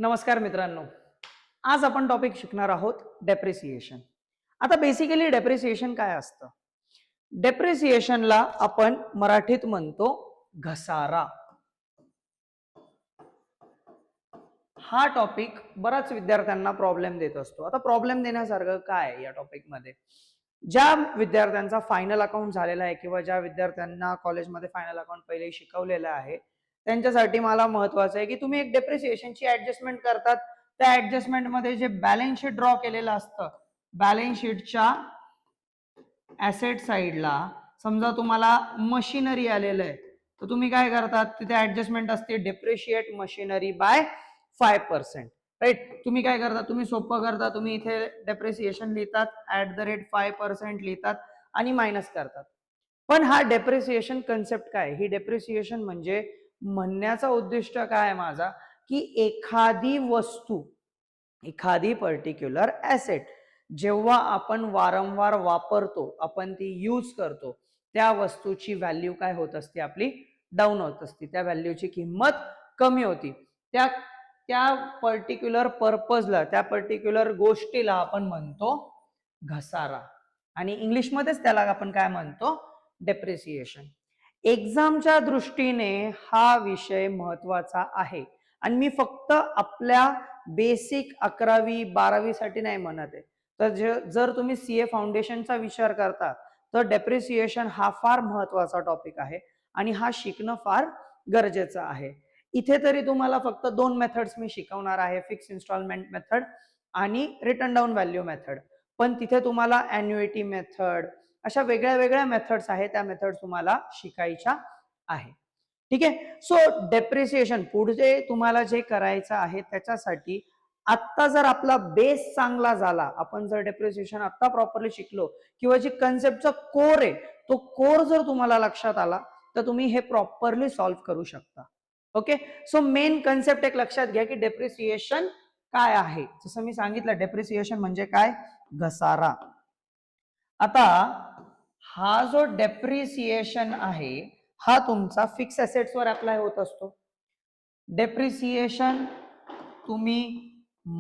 नमस्कार मित्रांनो. आज आपण टॉपिक शिकणार आहोत डेप्रिसिएशन. आता बेसिकली डेप्रिसिएशन काय असतं? डेप्रिसिएशनला आपण मराठीत म्हणतो घसारा. हा टॉपिक बराच विद्यार्थ्यांना प्रॉब्लेम देत असतो. आता प्रॉब्लेम देण्यासारखं काय या टॉपिक मध्ये? ज्या विद्यार्थ्यांचा फायनल अकाउंट झालेला आहे किंवा ज्या विद्यार्थ्यांना कॉलेजमध्ये फायनल अकाउंट पहिले शिकवलेलं आहे त्यांच्यासाठी मला महत्वाचं आहे की तुम्ही एक डेप्रिसिएशनची ऍडजस्टमेंट करतात. त्या ऍडजस्टमेंट मध्ये जे बॅलन्स शीट ड्रॉ केलेलं असतं, बॅलन्स शीटच्या ऍसेट साइडला समजा तुम्हाला मशिनरी आलेलं आहे तर तुम्ही काय करतात, तिथे ऍडजस्टमेंट असते डेप्रिशिएट मशिनरी बाय 5%. राईट. तुम्ही काय करता, तुम्ही सोपं करता, तुम्ही इथे डेप्रिसिएशन लिहितात @5% लिहितात आणि मायनस करतात. पण हा डेप्रिसिएशन कन्सेप्ट काय? ही डेप्रिसिएशन म्हणजे म्हणण्याचा उद्दिष्ट काय आहे माझा की एखादी वस्तू, एखादी पर्टिक्युलर ऍसेट जेव्हा आपण वारंवार वापरतो, आपण ती यूज करतो, त्या वस्तूची व्हॅल्यू काय होत असते, आपली डाऊन होत असते. त्या व्हॅल्यूची किंमत कमी होती. त्या त्या पर्टिक्युलर पर्पजला, त्या पर्टिक्युलर गोष्टीला आपण म्हणतो घसारा आणि इंग्लिशमध्येच त्याला आपण काय म्हणतो, डेप्रिसिएशन. एक्झामच्या दृष्टीने हा विषय महत्वाचा आहे आणि मी फक्त आपल्या बेसिक 11वी 12वी साठी नाही म्हणत आहे. तर जर तुम्ही सीए फाउंडेशनचा विचार करता तर डेप्रिसिएशन हा फार महत्वाचा टॉपिक आहे आणि हा शिकणं फार गरजेचं आहे. इथे तरी तुम्हाला फक्त दोन मेथड्स मी शिकवणार आहे, फिक्स इन्स्टॉलमेंट मेथड आणि रिटर्न डाऊन व्हॅल्यू मेथड. पण तिथे तुम्हाला ॲन्युइटी मेथड, अशा वेगळ्या वेगळ्या मेथड्स आहेत, त्या मेथड तुम्हाला शिकायच्या आहे. ठीक आहे. सो डेप्रिसिएशन पुढे तुम्हाला जे करायचं आहे त्याच्यासाठी आत्ता जर आपला बेस चांगला झाला, आपण जर डेप्रिसिएशन आत्ता प्रॉपरली शिकलो किंवा जी कन्सेप्टचा कोर आहे तो कोर जर तुम्हाला लक्षात आला तर तुम्ही हे प्रॉपरली सॉल्व्ह करू शकता. ओके. सो मेन कन्सेप्ट एक लक्षात घ्या की डेप्रिसिएशन काय आहे. जसं मी सांगितलं, डेप्रिसिएशन म्हणजे काय, घसारा. आता हा जो डेप्रिसिएशन आहे हा तुमचा फिक्स असेट्स वर अप्लाय होत असतो. डेप्रिसिएशन तुम्ही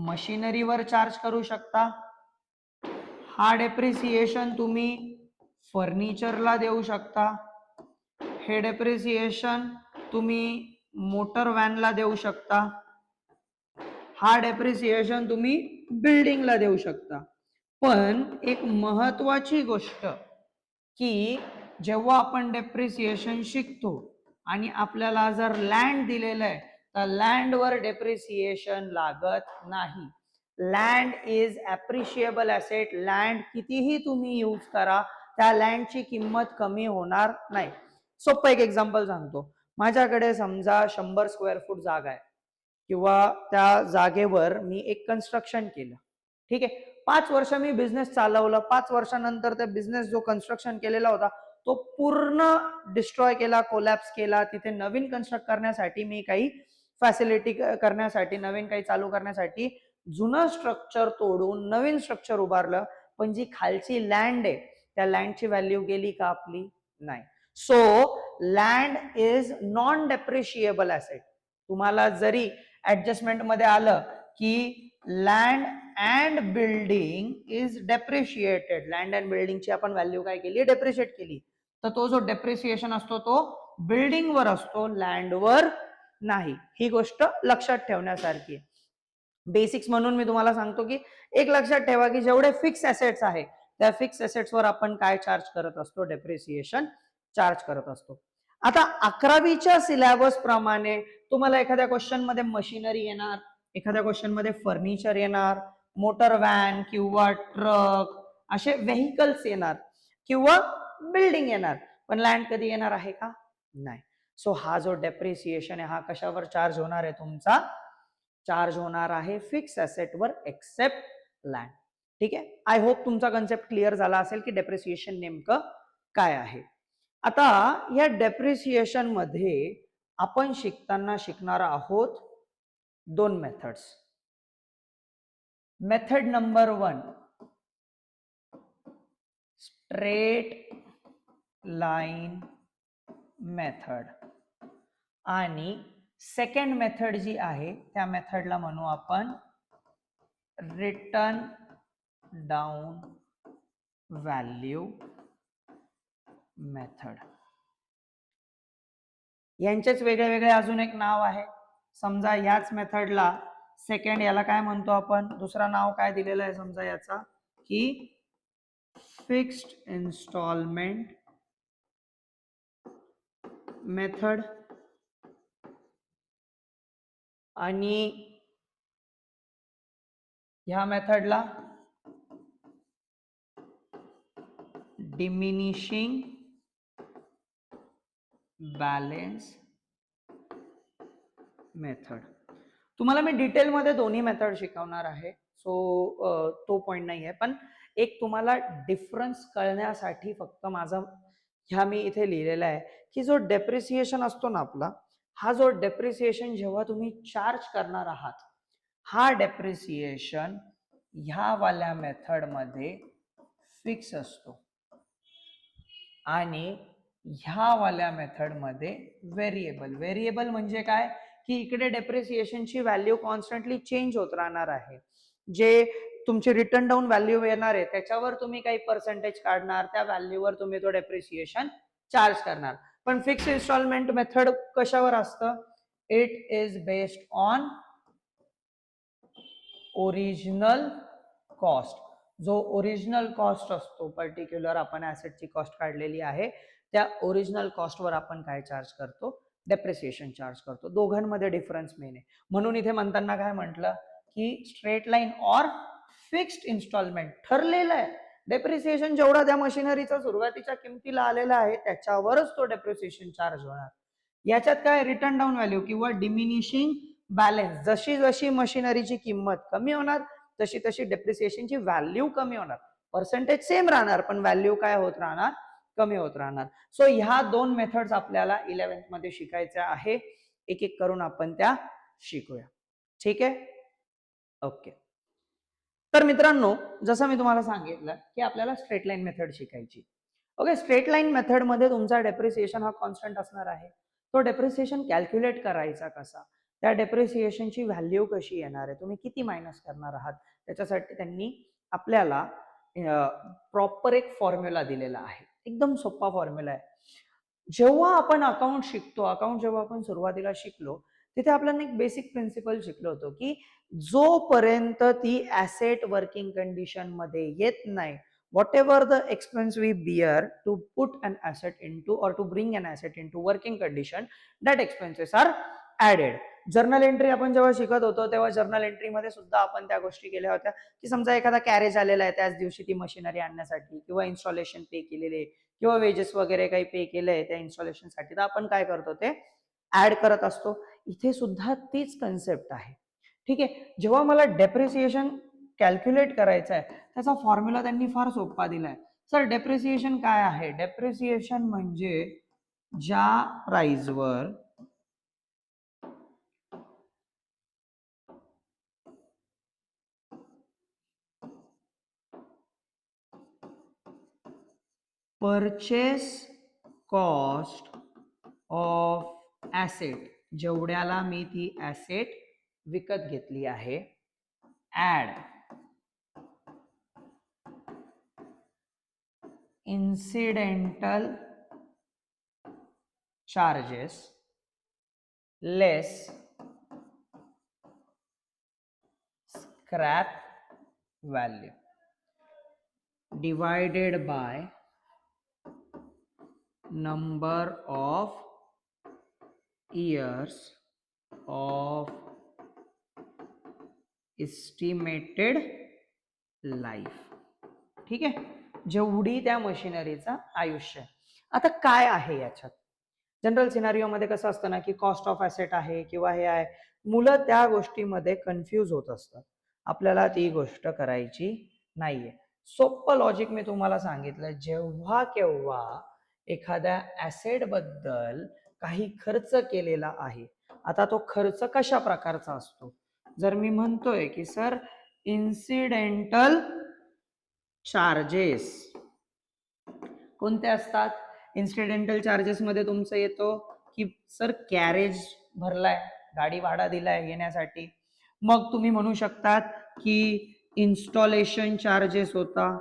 मशिनरीवर चार्ज करू शकता. हा डेप्रिसिएशन तुम्ही फर्निचरला देऊ शकता. हे डेप्रिसिएशन तुम्ही मोटर व्हॅनला देऊ शकता. हा डेप्रिसिएशन तुम्ही बिल्डिंगला देऊ शकता. पण एक महत्वाची गोष्ट की जेव्हा आपण डेप्रिसिएशन शिकतो आणि आपल्याला जर लँड दिलेलं आहे तर लँडवर डेप्रिसिएशन लागत नाही. Land is appreciable asset. Land कितीही तुम्ही यूज करा त्या लँडची किंमत कमी होणार नाही. सोपं एक एक्झाम्पल सांगतो. माझ्याकडे समजा 100 स्क्वेअर फूट जागा आहे किंवा त्या जागेवर मी एक कन्स्ट्रक्शन केलं. ठीक आहे. 5 वर्ष मी बिझनेस चालवलं. 5 वर्षानंतर त्या बिझनेस जो कन्स्ट्रक्शन केलेला होता तो पूर्ण डिस्ट्रॉय केला, कोलॅप्स केला. तिथे नवीन कन्स्ट्रक्ट करण्यासाठी मी काही फॅसिलिटी करण्यासाठी, नवीन काही चालू करण्यासाठी जुनं स्ट्रक्चर तोडून नवीन स्ट्रक्चर उभारलं. पण जी खालची लँड आहे त्या लँडची व्हॅल्यू गेली का आपली? नाही. So land is non depreciable asset. तुम्हाला जरी ऍडजस्टमेंट मध्ये आलं की land and building is depreciated, land and बिल्डिंगची आपण व्हॅल्यू काय केली, डेप्रिशिएट केली, तर तो जो डेप्रिसिएशन असतो तो बिल्डिंगवर असतो, लँडवर नाही. ही गोष्ट लक्षात ठेवण्यासारखी. बेसिक्स म्हणून मी तुम्हाला सांगतो की एक लक्षात ठेवा की जेवढे फिक्स ॲसेट्स आहे त्या फिक्स ॲसेट्सवर आपण काय चार्ज करत असतो, डेप्रिसिएशन चार्ज करत असतो. आता 11वीच्या सिलेबस प्रमाणे तुम्हाला एखाद्या क्वेश्चन मध्ये मशिनरी येणार, एखाद्या क्वेश्चन मध्ये फर्निचर येणार, मोटर व्हॅन किंवा ट्रक असे व्हेकल्स येणार किंवा बिल्डिंग येणार. पण लँड कधी येणार आहे का? नाही. सो हा जो डेप्रिसिएशन आहे हा कशावर चार्ज होणार आहे, तुमचा चार्ज होणार आहे फिक्स ॲसेटवर एक्सेप्ट लँड. ठीक आहे. आय होप तुमचा कन्सेप्ट क्लिअर झाला असेल की डेप्रिसिएशन नेमकं काय आहे. आता या डेप्रिसिएशन मध्ये आपण शिकताना शिकणार आहोत दोन methods. Method number 1 straight line method आणि सेकंड मेथड जी आहे त्या मेथडला म्हणू आपण रिटर्न डाउन व्हॅल्यू मेथड. यांचेच वेगळे वेगळे अजून एक नाव आहे. समजा याच मेथडला सेकंड याला काय म्हणतो आपण, दुसरा नाव काय दिलेलं आहे समजा याचा की फिक्स्ड इन्स्टॉलमेंट मेथड, आणि ह्या मेथडला डिमिनिशिंग बॅलन्स मेथड. तुम्हाला मी डिटेलमध्ये दोन्ही मेथड शिकवणार आहे, सो तो पॉइंट नाही आहे, पण एक तुम्हाला डिफरन्स कळण्यासाठी फक्त माझा ह्या मी इथे लिहिलेला आहे की जो डेप्रिसिएशन असतो ना आपला, हा जो डेप्रिसिएशन जेव्हा तुम्ही चार्ज करणार आहात, हा डेप्रिसिएशन ह्या वाल्या मेथड मध्ये फिक्स असतो आणि ह्या वाल्या मेथड मध्ये व्हेरिएबल. व्हेरिएबल म्हणजे काय की इकडे डेप्रिसिएशनची व्हॅल्यू कॉन्स्टंटली चेंज होत राहणार आहे. जे तुमची रिटर्न डाऊन व्हॅल्यू येणार आहे त्याच्यावर तुम्ही काही पर्सेंटेज काढणार, त्या व्हॅल्यूवर तुम्ही तो डेप्रिसिएशन चार्ज करणार. पण फिक्स इन्स्टॉलमेंट मेथड कशावर असतं, it is based on original cost. जो ओरिजिनल कॉस्ट असतो पर्टिक्युलर आपण ऍसेटची कॉस्ट काढलेली आहे त्या ओरिजिनल कॉस्टवर आपण काय चार्ज करतो, डेप्रिसिएशन चार्ज करतो. दोघांमध्ये डिफरन्स मेन आहे. म्हणून इथे म्हणताना काय म्हटलं की straight line or fixed instalment ठरलेलं आहे. डेप्रिसिएशन जेवढा त्या मशिनरीचा सुरुवातीच्या किमतीला आलेला आहे त्याच्यावरच तो डेप्रिसिएशन चार्ज होणार. याच्यात काय रिटर्न डाऊन व्हॅल्यू किंवा डिमिनिशिंग बॅलन्स, जशी जशी मशिनरीची किंमत कमी होणार तशी तशी डेप्रिसिएशनची व्हॅल्यू कमी होणार. पर्सेंटेज सेम राहणार पण व्हॅल्यू काय होत राहणार, कमी होत राहणार. सो ह्या दोन मेथड्स आपल्याला 11th मध्ये शिकायच्या आहे. एक एक करून आपण त्या शिकूया. ठीक आहे, ओके. तर मित्रांनो, जसं मी तुम्हाला सांगितलं की आपल्याला स्ट्रेट लाईन मेथड शिकायची. ओके, स्ट्रेट लाईन मेथड मध्ये तुमचा डेप्रिसिएशन हा कॉन्स्टंट असणार आहे. तो डेप्रिसिएशन कॅल्क्युलेट करायचा कसा, त्या डेप्रिसिएशनची व्हॅल्यू कशी येणार आहे, तुम्ही किती मायनस करणार आहात, त्याच्यासाठी त्यांनी आपल्याला प्रॉपर एक फॉर्म्युला दिलेला आहे. एकदम सोपा फॉर्म्युला आहे. जेव्हा आपण अकाउंट शिकतो, अकाउंट जेव्हा आपण सुरुवातीला शिकलो तिथे आपल्याला एक बेसिक प्रिन्सिपल शिकलो होतो की जोपर्यंत ती ऍसेट वर्किंग कंडिशन मध्ये येत नाही, whatever the expense we bear to put an asset into or to bring an asset into working condition, that expenses are added. Journal entry आपण जेव्हा शिकत होतो तेव्हा जर्नल एंट्री मध्ये सुद्धा आपण त्या गोष्टी केल्या होत्या की समजा एखादा कॅरेज आलेला आहे त्याच दिवशी ती मशिनरी आणण्यासाठी, किंवा इन्स्टॉलेशन पे केलेले किंवा वेजेस वगैरे काही पे केलंय त्या इन्स्टॉलेशन साठी, तर आपण काय करतो ते ऍड करत असतो. इथे सुद्धा तीच कन्सेप्ट आहे. ठीक आहे, जेव्हा मला डेप्रिसिएशन कॅल्क्युलेट करायचं आहे त्याचा फॉर्म्युला त्यांनी फार सोपा दिलाय. सर डेप्रिसिएशन काय आहे, डेप्रिसिएशन म्हणजे ज्या प्राइसवर परचेस कॉस्ट ऑफ ऍसेट, जेवढ्याला मी ती ऍसेट विकत घेतली आहे, add incidental charges less scrap value divided by number of years of estimated life. ठीक आहे, जेवढी त्या मशिनरीचा आयुष्य आहे. आता काय आहे याच्यात, जनरल सिनारिओ मध्ये कसं असतं ना की कॉस्ट ऑफ ऍसेट आहे किंवा हे आहे, मुलं त्या गोष्टीमध्ये कन्फ्यूज होत असतात. आपल्याला ती गोष्ट करायची नाहीये. सोपं लॉजिक मी तुम्हाला सांगितलं, जेव्हा केव्हा एखाद्या ऍसेट बद्दल काही खर्च केलेला आहे, आता तो खर्च कशा प्रकारचा असतो, जर मी म्हणतोय की सर इन्सिडेंटल चार्जेस कोणते असतात, इन्सिडेंटल चार्जेस मध्ये तुमचं येतो की सर कॅरेज भरलाय, गाडी भाडा दिलाय येण्यासाठी. मग तुम्ही म्हणू शकतात की इन्स्टॉलेशन चार्जेस होता,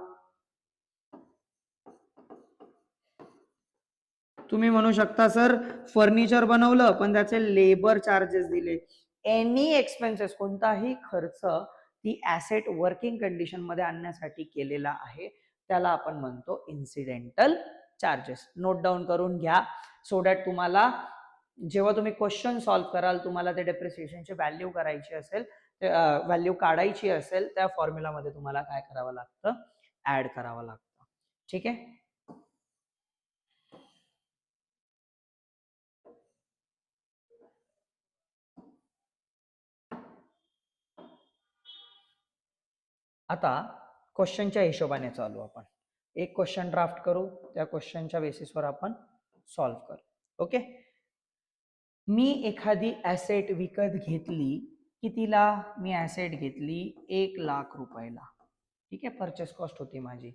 तुम्ही म्हणू शकता सर फर्निचर बनवलं पण त्याचे लेबर चार्जेस दिले. एनी एक्सपेन्सेस, कोणताही खर्च ती ऍसेट वर्किंग कंडिशन मध्ये आणण्यासाठी केलेला आहे त्याला आपण म्हणतो इन्सिडेंटल चार्जेस. नोट डाऊन करून घ्या सो दॅट तुम्हाला जेव्हा तुम्ही क्वेश्चन सॉल्व्ह कराल तुम्हाला ते डेप्रिसिएशनची व्हॅल्यू करायची असेल, व्हॅल्यू काढायची असेल त्या फॉर्म्युलामध्ये तुम्हाला काय करावं लागतं, ऍड करावं लागतं. ठीक आहे. आता क्वेश्चनच्या हिशोबाने चालू आपण एक क्वेश्चन ड्राफ्ट करू, त्या क्वेश्चनच्या बेसिसवर आपण सॉल्व्ह करू. ओके. मी एखादी ऍसेट विकत घेतली, कितीला? मी ऍसेट घेतली 1,00,000 रुपयाला. ठीक आहे, परचेस कॉस्ट होती माझी.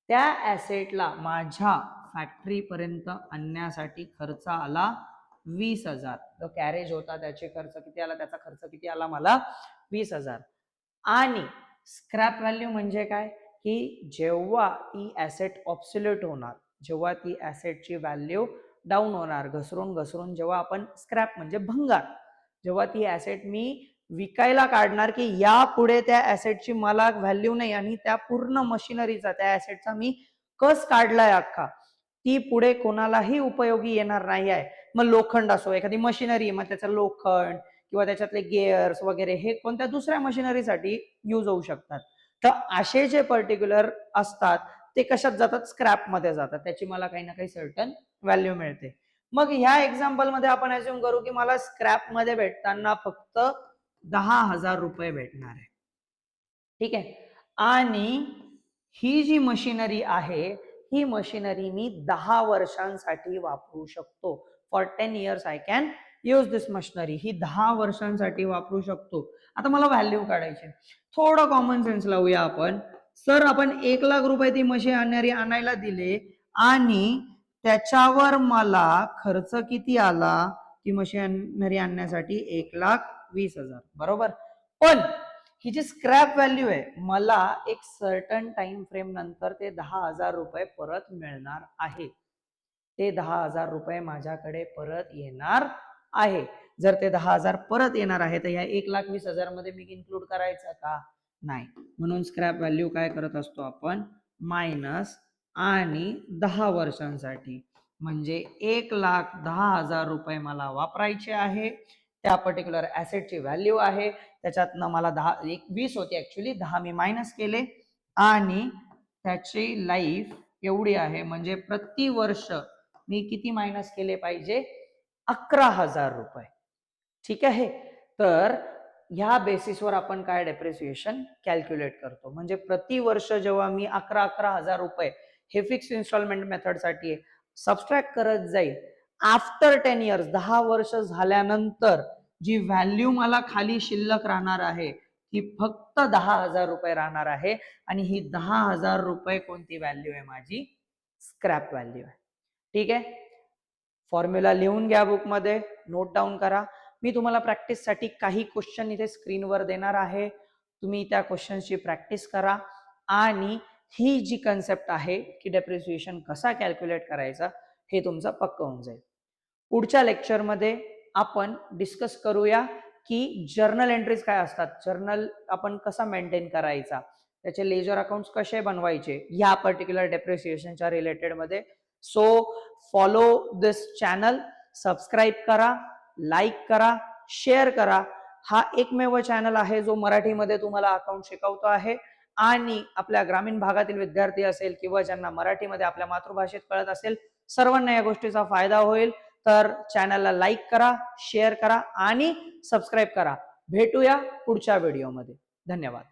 त्या ऍसेटला माझ्या फॅक्टरी पर्यंत आणण्यासाठी खर्च आला 20,000. जो कॅरेज होता त्याचे खर्च किती आला, त्याचा खर्च किती आला मला 20,000. आणि स्क्रॅप व्हॅल्यू म्हणजे काय की जेव्हा ती ऍसेट ऑब्सोल्यूट होणार, जेव्हा ती ऍसेटची व्हॅल्यू डाऊन होणार, घसरून घसरून जेव्हा आपण स्क्रॅप म्हणजे भंगार, जेव्हा ती ऍसेट मी विकायला काढणार की यापुढे त्या ऍसेटची मला व्हॅल्यू नाही आणि त्या पूर्ण मशिनरीचा त्या ऍसेटचा मी कस काढलाय अख्खा, ती पुढे कोणालाही उपयोगी येणार नाही आहे. मग लोखंड असो, एखादी मशिनरी, मग त्याचं लोखंड किंवा त्याच्यातले गेअर्स वगैरे हे कोणत्या दुसऱ्या मशिनरीसाठी यूज होऊ शकतात. तर असे जे पर्टिक्युलर असतात ते कशात जातात, स्क्रॅप मध्ये जातात, त्याची मला काही ना काही सर्टन व्हॅल्यू मिळते. मग ह्या एक्झाम्पल मध्ये आपण अज्युम करू की मला स्क्रॅप मध्ये भेटताना फक्त 10,000 रुपये भेटणार आहे. ठीक आहे. आणि ही जी मशिनरी आहे ही मशिनरी मी 10 वर्षांसाठी वापरू शकतो. For 10 years I can use this machinery. ही 10 वर्षांसाठी वापरू शकतो. आता मला व्हॅल्यू काढायची. थोडं कॉमन सेन्स लावूया आपण. सर आपण 1,00,000 रुपये ती मशिनरी आणायला दिले आणि त्याच्यावर मला खर्च किती आला ती मशिनरी आणण्यासाठी 1,20,000. बरोबर. पण ही जी स्क्रॅप व्हॅल्यू आहे मला एक सर्टन टाइम फ्रेम नंतर ते 10,000 रुपये परत मिळणार आहे. ते 10,000 रुपये माझ्याकडे परत येणार आहे. जर ते 10,000 परत येणार आहे तर या 1,20,000 मध्ये मी इन्क्लूड करायचं का? नाही. म्हणून स्क्रॅप व्हॅल्यू काय करत असतो आपण, मायनस आणि 10 वर्षांसाठी, म्हणजे 1,10,000 रुपये मला वापरायचे आहे. त्या पर्टिक्युलर ऍसेटची व्हॅल्यू आहे, त्याच्यातनं मला 20 होती ऍक्च्युली, 10 मी मायनस केले आणि त्याची लाईफ एवढी आहे, म्हणजे प्रति वर्ष मी किती मायनस केले पाहिजे, 11,000 रुपये. ठीक आहे. तर ह्या बेसिसवर आपण काय डेप्रिसिएशन कॅल्क्युलेट करतो, म्हणजे प्रति वर्ष जेव्हा मी 11,000 रुपये हे फिक्स इन्स्टॉलमेंट मेथडसाठी सबस्ट्रॅक्ट करत जाईल, आफ्टर 10 years 10 वर्ष झाल्यानंतर जी व्हॅल्यू मला खाली शिल्लक राहणार आहे ती फक्त 10,000 रुपये राहणार आहे. आणि ही 10,000 रुपये कोणती व्हॅल्यू आहे, माझी स्क्रॅप व्हॅल्यू आहे. ठीक आहे. फॉर्म्युला लिहून घ्या बुकमध्ये, नोट डाऊन करा. मी तुम्हाला प्रॅक्टिससाठी काही क्वेश्चन इथे स्क्रीनवर देणार आहे, तुम्ही त्या क्वेश्चनची प्रॅक्टिस करा आणि ही जी कन्सेप्ट आहे की डेप्रिसिएशन कसा कॅल्क्युलेट करायचा हे तुमचं पक्क होऊन जाईल. पुढच्या लेक्चरमध्ये आपण डिस्कस करूया की जर्नल एंट्रीज काय असतात, जर्नल आपण कसा मेंटेन करायचा, त्याचे लेजर अकाउंट्स कसे बनवायचे या पर्टिक्युलर डेप्रिसिएशनच्या रिलेटेड मध्ये. सो फॉलो दिस चॅनल, सबस्क्राईब करा, लाईक करा, शेअर करा. हा एकमेव चॅनल आहे जो मराठीमध्ये तुम्हाला अकाउंट शिकवतो आहे आणि आपल्या ग्रामीण भागातील विद्यार्थी असेल किंवा ज्यांना मराठीमध्ये आपल्या मातृभाषेत कळत असेल सर्वांना या गोष्टीचा फायदा होईल. तर चॅनलला लाईक करा, शेअर करा आणि सबस्क्राईब करा. भेटूया पुढच्या व्हिडिओमध्ये. धन्यवाद.